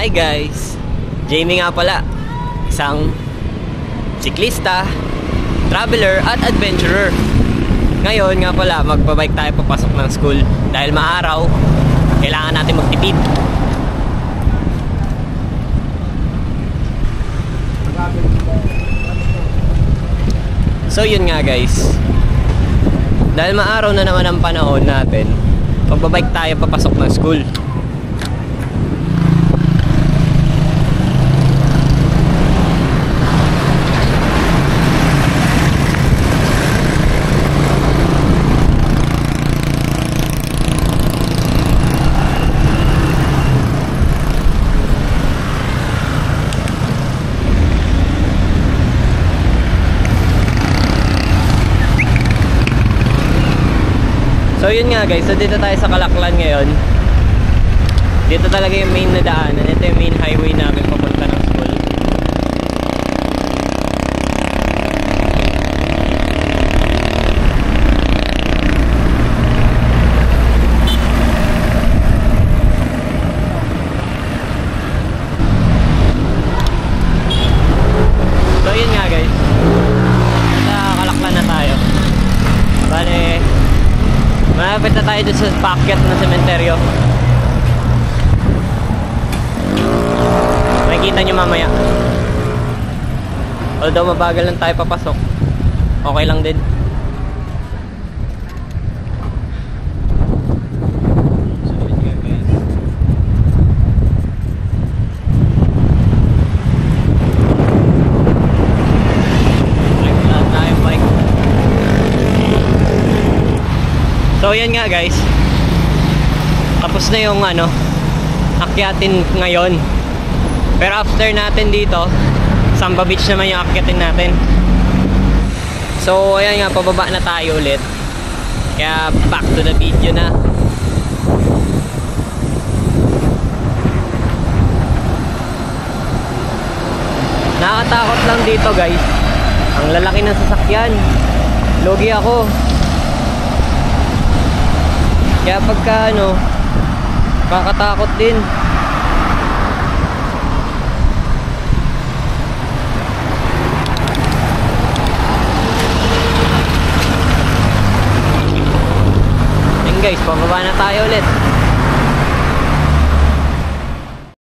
Hi guys! Jamie nga pala. Isang siklista, traveler at adventurer. Ngayon nga pala, magbabike tayo papasok ng school. Dahil maaraw, kailangan natin magtipid. So yun nga guys. Dahil maaraw na naman ang panahon natin, magbabike tayo papasok ng school. So yun nga guys, so dito tayo sa Kalaklan ngayon. Dito talaga yung main na daanan. Ito yung main highway namin papunta ng school. So yun nga guys, sa Kalaklan na tayo. Bale, malapit na tayo dun sa paakyat ng sementeryo. Makikita nyo mamaya. Although mabagal lang tayo papasok, okay lang din. So yan nga guys, tapos na yung akyatin ngayon. Pero after natin dito, Samba Beach naman yung akyatin natin. So ayan nga, pababa na tayo ulit. Kaya back to the video na. Nakakatakot lang dito guys, ang lalaki ng sasakyan. Logi ako. Kaya pagka kakatakot din. Ayun guys, pababa na tayo ulit.